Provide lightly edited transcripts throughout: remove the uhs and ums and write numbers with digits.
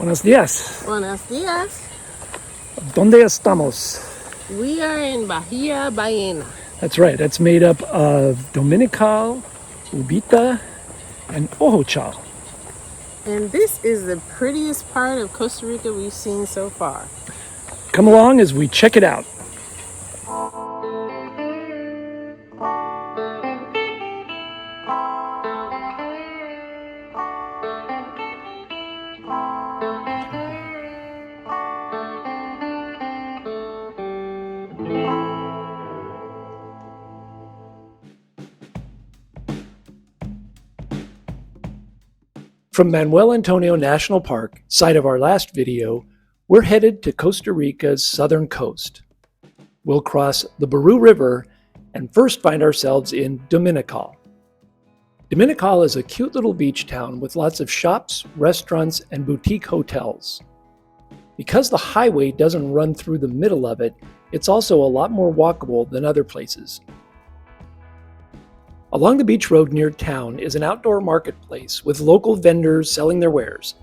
Buenos días. Buenos dias. ¿Dónde estamos? We are in Ballena. That's right. That's made up of Dominical, Uvita, and Ojochal. And this is the prettiest part of Costa Rica we've seen so far. Come along as we check it out. From Manuel Antonio National Park, site of our last video, we're headed to Costa Rica's southern coast. We'll cross the Baru River and first find ourselves in Dominical. Dominical is a cute little beach town with lots of shops, restaurants, and boutique hotels. Because the highway doesn't run through the middle of it, it's also a lot more walkable than other places. Along the beach road near town is an outdoor marketplace with local vendors selling their wares.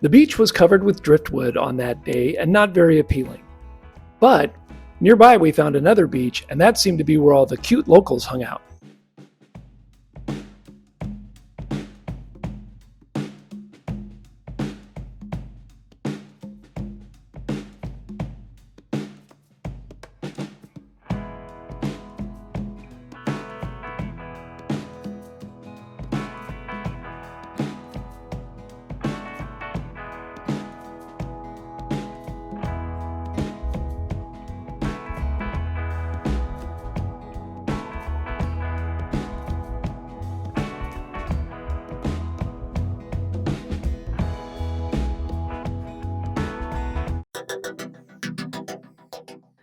The beach was covered with driftwood on that day and not very appealing. But nearby we found another beach, and that seemed to be where all the cute locals hung out.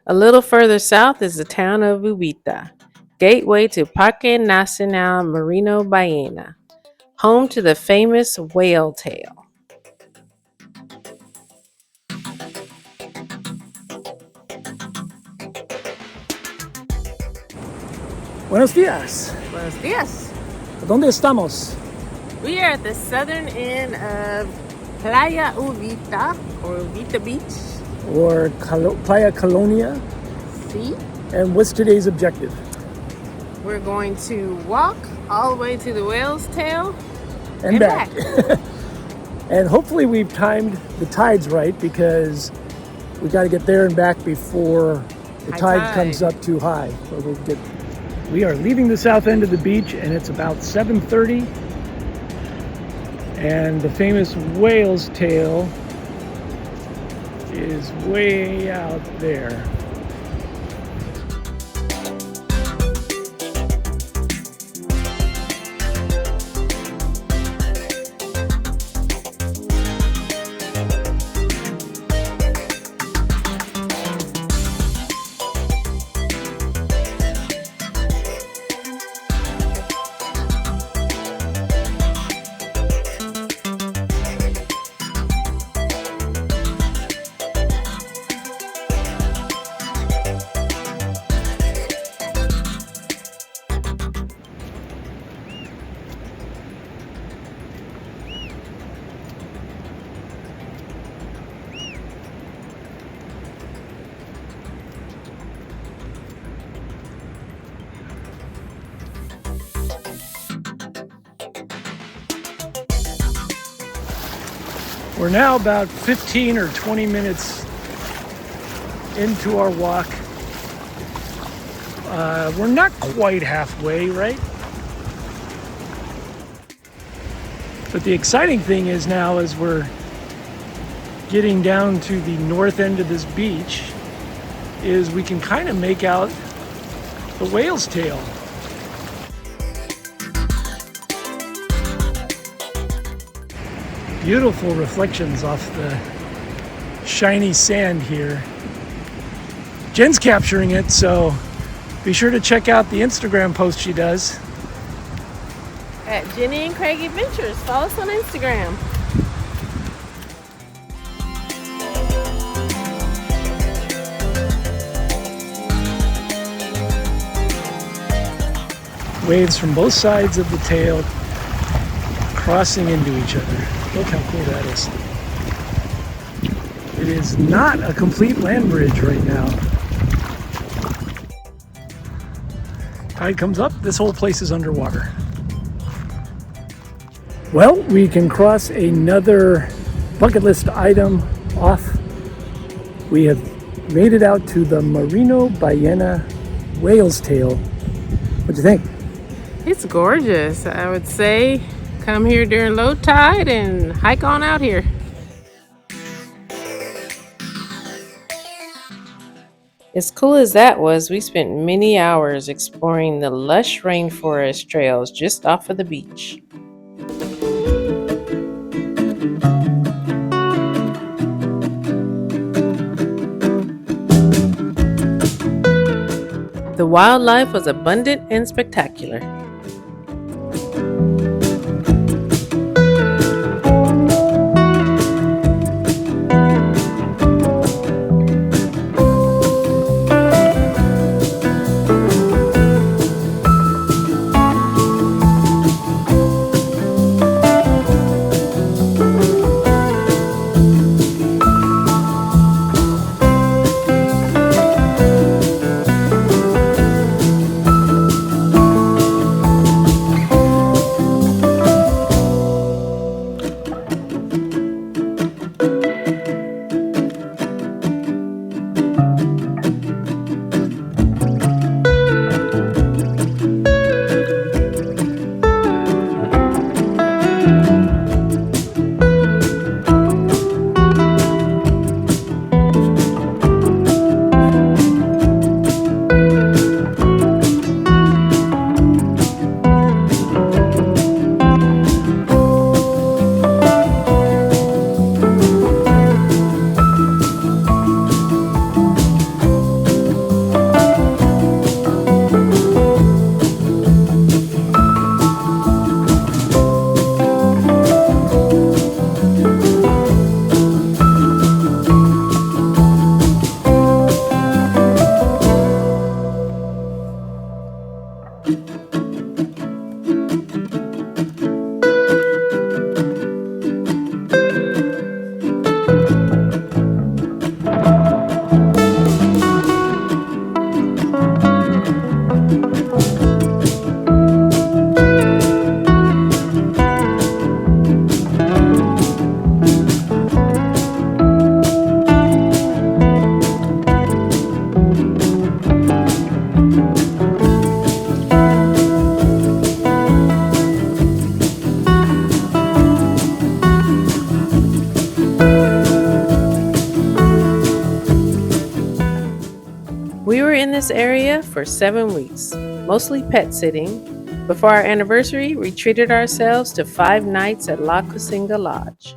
A little further south is the town of Uvita, gateway to Parque Nacional Marino Ballena, home to the famous whale tail. Buenos días. Buenos dias. ¿Dónde estamos? We are at the southern end of Playa Uvita, or Uvita Beach. Or Playa Colonia. See? And what's today's objective? We're going to walk all the way to the whale's tail And back. And hopefully we've timed the tides right, because we got to get there and back before the tide comes up too high. So we are leaving the south end of the beach, and it's about 7:30. And the famous whale's tail is way out there. We're now about 15 or 20 minutes into our walk. We're not quite halfway, right? But the exciting thing is now, as we're getting down to the north end of this beach, is we can kind of make out the whale's tail. Beautiful reflections off the shiny sand here. Jen's capturing it, so be sure to check out the Instagram post she does. At Jenny and Craig Adventures. Follow us on Instagram. Waves from both sides of the tail crossing into each other. Look how cool that is. It is not a complete land bridge right now. Tide comes up, this whole place is underwater. Well, we can cross another bucket list item off. We have made it out to the Marino Ballena whale's tail. What'd you think? It's gorgeous, I would say. Come here during low tide and hike on out here. As cool as that was, we spent many hours exploring the lush rainforest trails just off of the beach. The wildlife was abundant and spectacular. We were in this area for 7 weeks, mostly pet sitting. Before our anniversary, we treated ourselves to 5 nights at La Cusinga Lodge.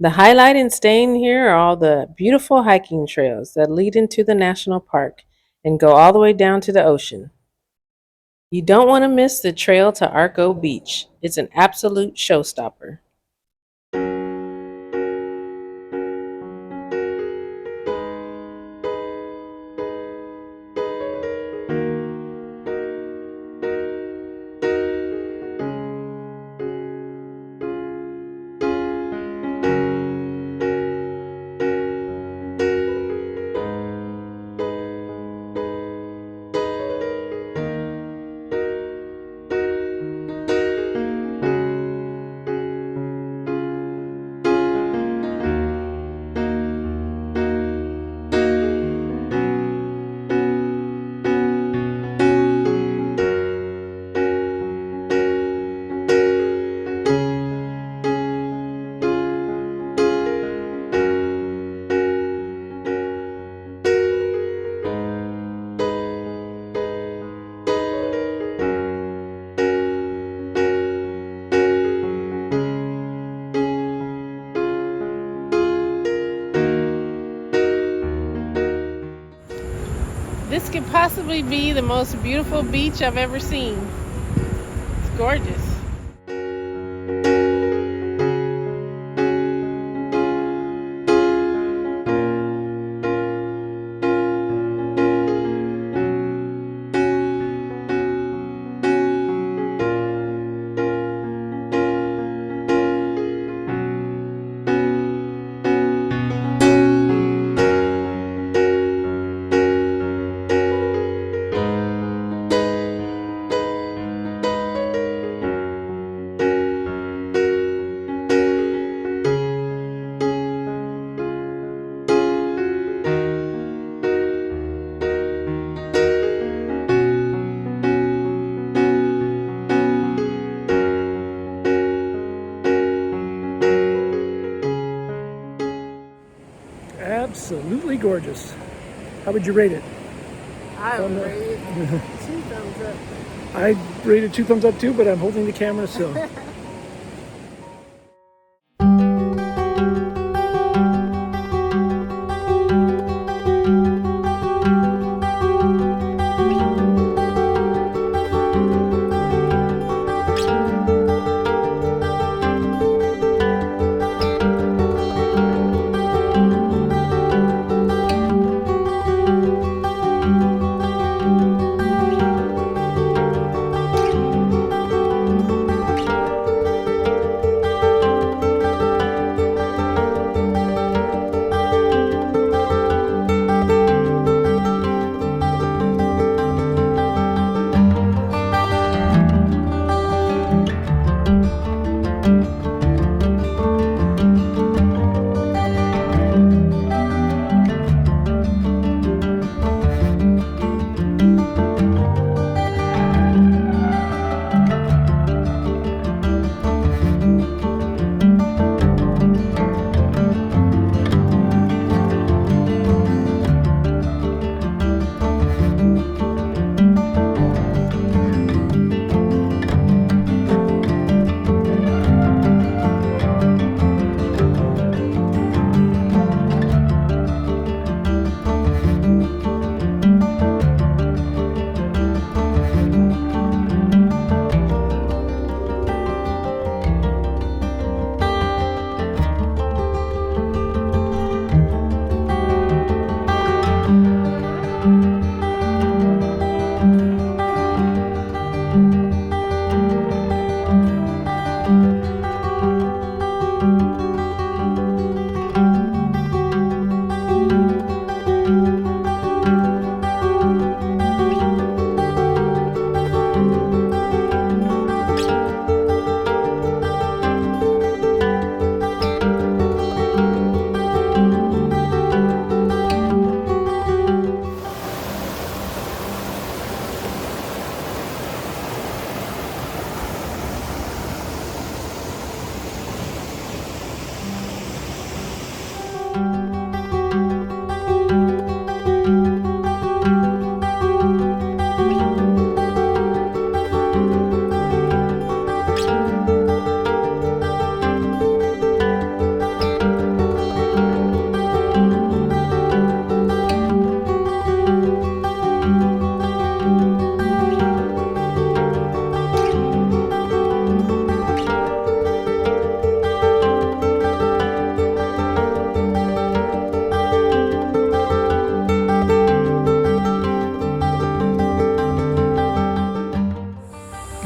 The highlight in staying here are all the beautiful hiking trails that lead into the national park and go all the way down to the ocean. You don't want to miss the trail to Arco Beach. It's an absolute showstopper. This could possibly be the most beautiful beach I've ever seen. It's gorgeous. Absolutely gorgeous. How would you rate it? I would rate it 2 thumbs up. I rated 2 thumbs up too, but I'm holding the camera, so.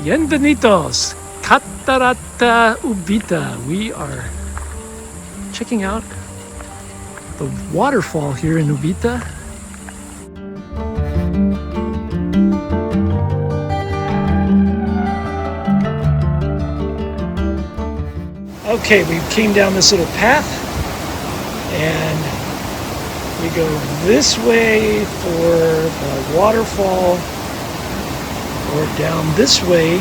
Bienvenidos, Catarata Uvita. We are checking out the waterfall here in Uvita. Okay, we came down this little path and we go this way for the waterfall or down this way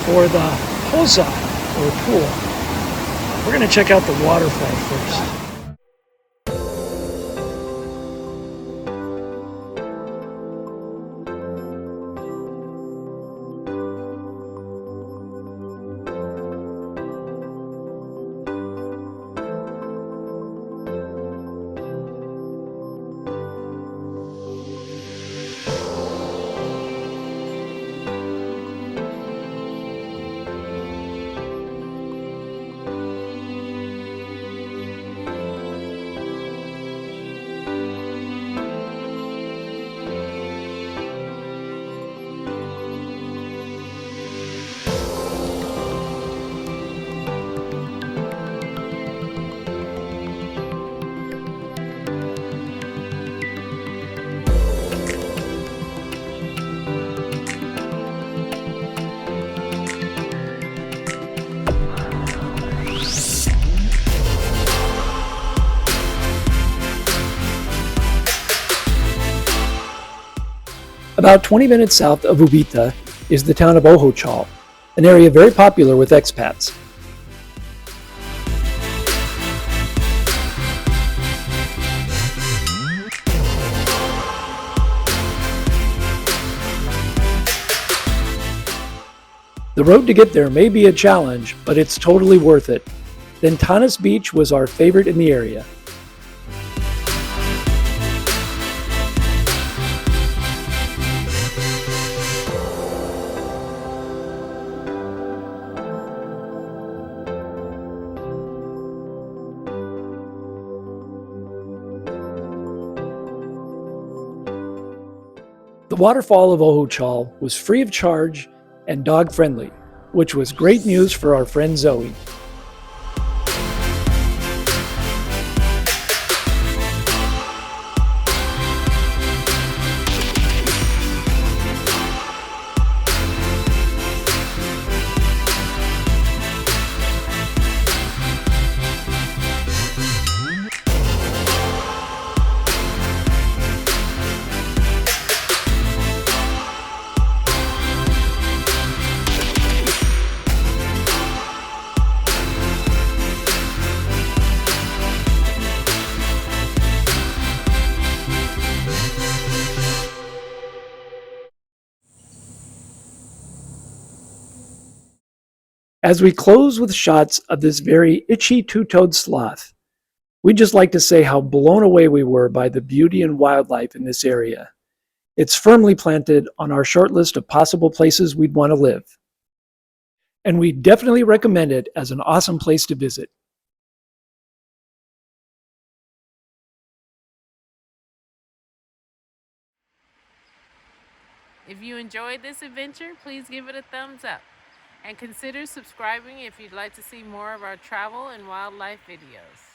for the poza or pool. We're going to check out the waterfall first. About 20 minutes south of Uvita is the town of Ojochal, an area very popular with expats. The road to get there may be a challenge, but it's totally worth it. Ventanas Beach was our favorite in the area. The waterfall of Ojochal was free of charge and dog-friendly, which was great news for our friend Zoe. As we close with shots of this very itchy two-toed sloth, we'd just like to say how blown away we were by the beauty and wildlife in this area. It's firmly planted on our short list of possible places we'd want to live. And we definitely recommend it as an awesome place to visit. If you enjoyed this adventure, please give it a thumbs up and consider subscribing if you'd like to see more of our travel and wildlife videos.